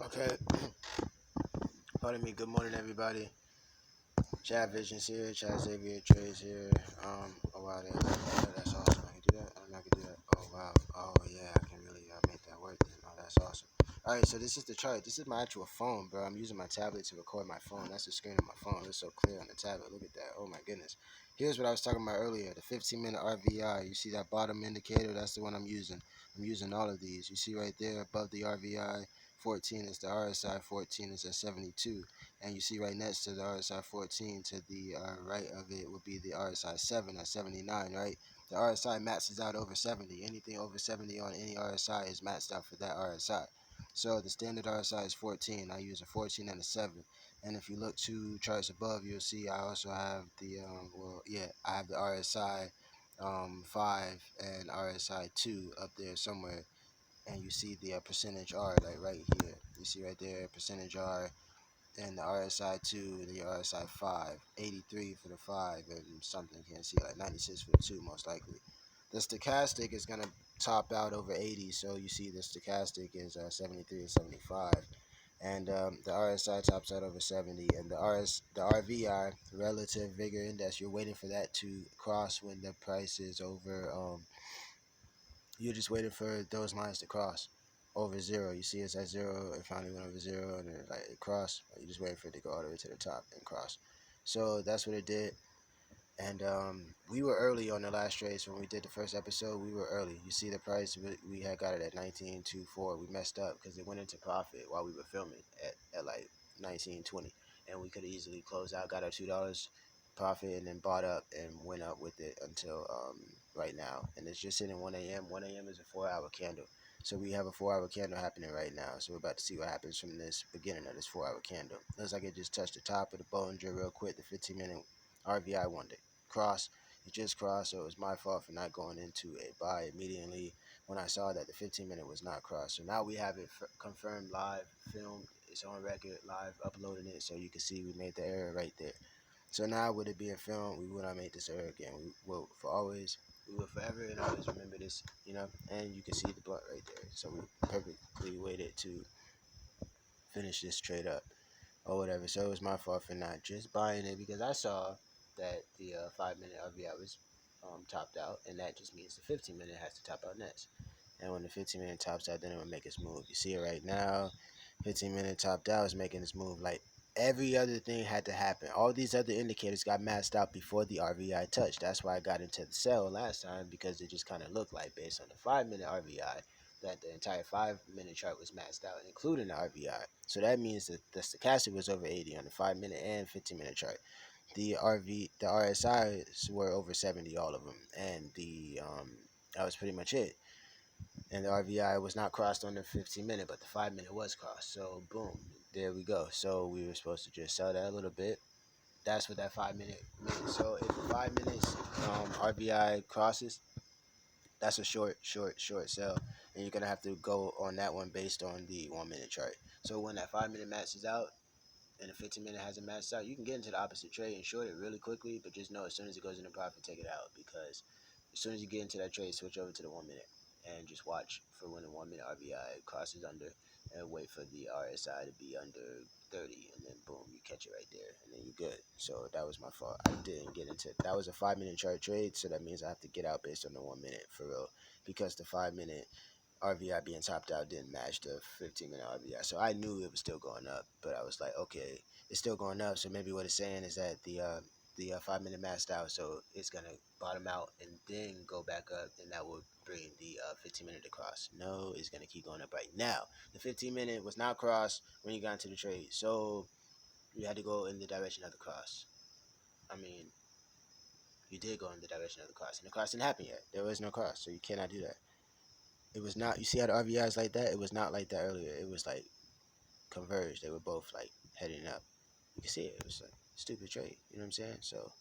Okay, pardon me. Good morning, everybody. Chad Visions here. Chad Xavier Trades here. Oh wow, that's awesome. I can do that. I can do that. Oh wow. Oh yeah, I can really make that work. Then. Oh, that's awesome. All right, so this is the chart. This is my actual phone, bro. I'm using my tablet to record my phone. That's the screen of my phone. It's so clear on the tablet. Look at that. Oh my goodness. Here's what I was talking about earlier. The 15-minute RVI. You see that bottom indicator? That's the one I'm using. I'm using all of these. You see right there above the RVI. 14 is the RSI. 14 is at 72. And you see right next to the RSI 14 to the right of it would be the RSI 7 at 79, right? The RSI maxes out over 70. Anything over 70 on any RSI is maxed out for that RSI. So the standard RSI is 14. I use a 14 and a 7. And if you look two charts above, you'll see I also have the, I have the RSI 5 and RSI 2 up there somewhere. And you see the percentage R, like right here. You see right there, percentage R and the RSI 2 and the RSI 5, 83 for the 5 and something, can't see, like 96 for the 2 most likely. The stochastic is going to top out over 80, so you see the stochastic is 73 and 75. And the RSI tops out over 70, and the RVI, relative vigor index, you're waiting for that to cross when the price is over. You're just waiting for those lines to cross over zero. You see it's at zero. It finally went over zero, and then like it crossed. You just waiting for it to go all the way to the top and cross. So that's what it did. And we were early on the last trade. So when we did the first episode, we were early. You see the price, we had got it at 19.24. We messed up because it went into profit while we were filming at like 19.20. And we could have easily closed out, got our $2 profit, and then bought up and went up with it until right now. And it's just sitting 1 a.m. 1 a.m. is a 4-hour candle. So we have a 4-hour candle happening right now. So we're about to see what happens from this beginning of this 4-hour candle. Looks like it just touched the top of the Bollinger real quick, the 15-minute RVI one day cross. It just crossed, so it was my fault for not going into a buy immediately when I saw that the 15-minute was not crossed. So now we have it confirmed live, filmed, it's on record, live, uploading it, so you can see we made the error right there. So now with it being filmed, we will not make this error again. We will we will forever and always remember this, and you can see the blunt right there. So we perfectly waited to finish this trade up or whatever. So it was my fault for not just buying it because I saw that the 5-minute RVI was topped out, and that just means the 15-minute has to top out next. And when the 15-minute tops out, then it will make its move. You see it right now. 15-minute topped out is making its move. Like every other thing had to happen. All these other indicators got maxed out before the RVI touched. That's why I got into the sell last time because it just kind of looked like based on the 5-minute RVI that the entire 5-minute chart was maxed out, including the RVI. So that means that the stochastic was over 80 on the 5-minute and 15-minute chart. The RSIs were over 70, all of them, and that was pretty much it. And the RVI was not crossed on the 15-minute, but the 5-minute was crossed. So boom, there we go. So we were supposed to just sell that a little bit. That's what that 5-minute means. So if the 5 minutes RVI crosses, that's a short sell, and you're gonna have to go on that one based on the 1-minute chart. So when that 5-minute matches out and the 15-minute hasn't matched out, you can get into the opposite trade and short it really quickly, but just know as soon as it goes into profit, take it out, because as soon as you get into that trade, switch over to the 1-minute and just watch for when the 1-minute RVI crosses under, and wait for the RSI to be under 30, and then boom, you catch it right there, and then you're good. So that was my fault. I didn't get into it. That was a 5-minute chart trade, so that means I have to get out based on the 1-minute for real, because the 5-minute RVI being topped out didn't match the 15-minute RVI. So I knew it was still going up, but I was like, okay, it's still going up. So maybe what it's saying is that the 5-minute maxed out, so it's gonna bottom out and then go back up, and that will bring the 15-minute across. No, it's gonna keep going up right now. The 15-minute was not crossed when you got into the trade, so you had to go in the direction of the cross. I mean, you did go in the direction of the cross, and the cross didn't happen yet. There was no cross, so you cannot do that. It was not. You see how the RVI is like that? It was not like that earlier. It was like converged. They were both like heading up. You can see it. It was like stupid trade. You know what I'm saying? So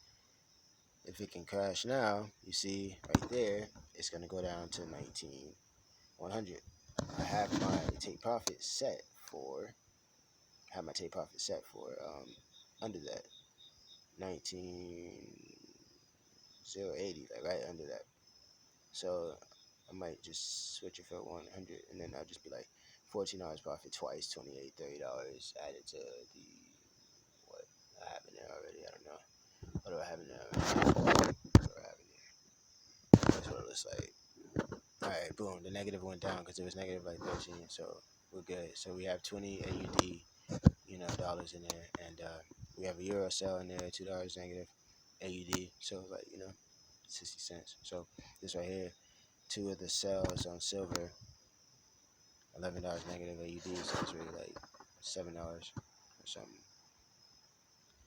if it can crash now, you see right there, it's gonna go down to 19,100. I have my take profit set for. I have my take profit set for under that 19,080, like right under that. So I might just switch it for 100, and then I'll just be like $14 profit twice, 28, $30 added to the what I have in there already. I don't know. What do I have in there already? What do I have in there? That's what it looks like. All right, boom. The negative went down because it was negative like 13, so we're good. So we have 20 AUD, dollars in there, and we have a euro sell in there, $2 negative AUD. So like 60 cents. So this right here, two of the sells on silver, $11 negative AUD. So it's really like $7 or something.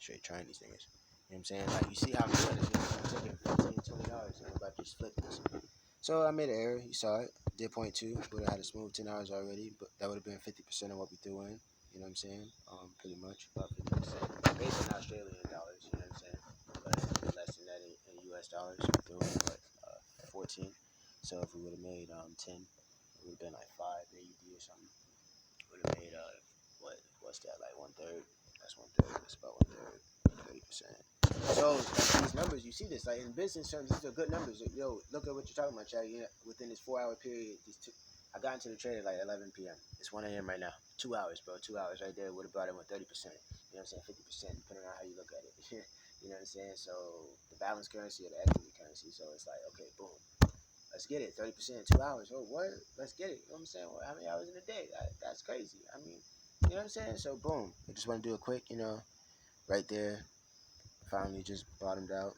Straight trying these things. You know what I'm saying? Like, you see how I'm doing this. I'm taking $15, $20, and I'm about to just flip this. So I made an error. You saw it. Did 0.2. Would have had a smooth $10 already, but that would have been 50% of what we threw in. You know what I'm saying? Pretty much about 50%. Based on Australian dollars. You know what I'm saying? But less than that in US dollars. We threw in 14. So if we would have made 10, it would have been like 5 AUD or something. Would have made what's that, like 1/3? That's 1/3. That's about 1/3. 30%. So like, these numbers, you see this like in business terms, these are good numbers. Yo, look at what you're talking about, Chad. Within this 4-hour period, I got into the trade at like 11 p.m. It's 1 a.m. right now. 2 hours, bro. 2 hours right there would have brought it with 30%. You know what I'm saying? 50%, depending on how you look at it. You know what I'm saying? So the balance currency or the equity currency. So it's like, okay, boom. Let's get it. 30%, 2 hours. Oh, what? Let's get it. You know what I'm saying? Well, how many hours in a day? That's crazy. I mean, you know what I'm saying? So boom. I just want to do it quick, right there. Finally just bottomed out.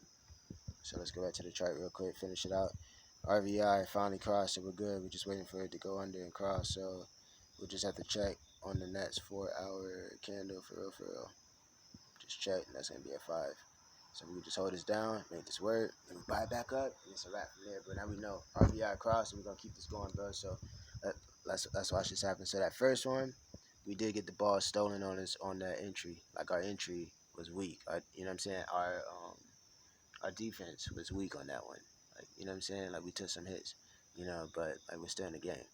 So let's go back to the chart real quick, finish it out. RVI finally crossed, so we're good. We're just waiting for it to go under and cross. So we'll just have to check on the next 4-hour candle for real. Just check, and that's gonna be at 5. So we can just hold this down, make this work, and we buy it back up, and it's a wrap from there. But now we know RVI crossed, and we're gonna keep this going, bro. So let's watch this happen. So that first one, we did get the ball stolen on that entry. Like our entry was weak. You know what I'm saying? Our defense was weak on that one. Like, you know what I'm saying? Like, we took some hits, but like we're still in the game,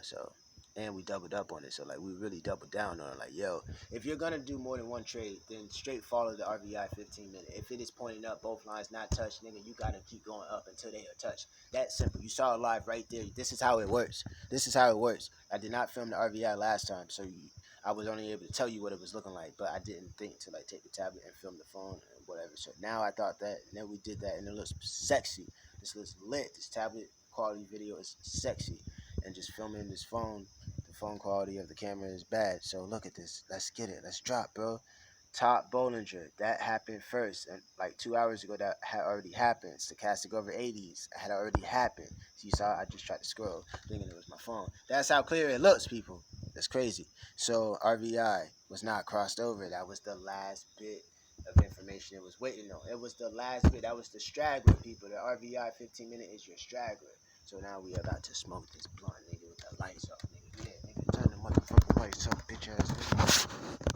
so and we doubled up on it. So like we really doubled down on it. Like, yo, if you're gonna do more than one trade, then straight follow the RVI 15 minute. If it is pointing up, both lines not touched, nigga, you gotta keep going up until they are touched. That simple. You saw it live right there. This is how it works. I did not film the RVI last time, so I was only able to tell you what it was looking like, but I didn't think to like take the tablet and film the phone and whatever. So now I thought that, and then we did that, and it looks sexy. This looks lit. This tablet quality video is sexy, and just filming this phone, the phone quality of the camera is bad. So look at this. Let's get it. Let's drop, bro. Top Bollinger, that happened first, and like 2 hours ago that had already happened. Stochastic over 80s had already happened. So you saw I just tried to scroll, thinking it was my phone. That's how clear it looks, people. That's crazy. So RVI was not crossed over. That was the last bit of information it was waiting on. It was the last bit. That was the straggler, people. The RVI 15 minute is your straggler. So now we are about to smoke this blunt, nigga, with the lights off, nigga. Yeah, nigga, turn the motherfucking lights off, bitch ass nigga.